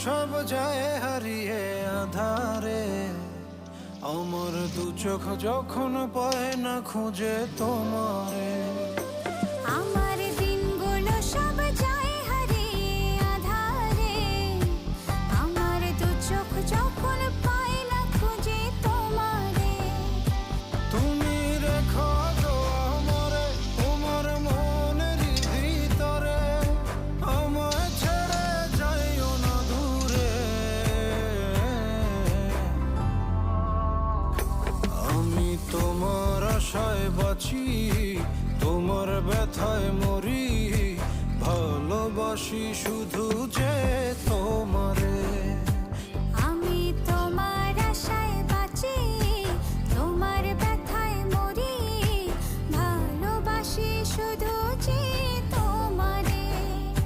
সব যায় হারিয়ে আধারে, আমার দু চোখ যখন পায় না খুঁজে তোমারে। আমার দিনগুলো সব যায় হারিয়ে আঁধারে, আমার দু চোখ যখন পায় না খুঁজে তোমারে। তুমি রেখো তো আমারে তোমার মনের ভিতরে, আমায় ছেড়ে যাইও না দূরে। আমি তোমার আশায় বাঁচি, তোমার ব্যথায় মরি, ভালোবাসি শুধু যে তোমার।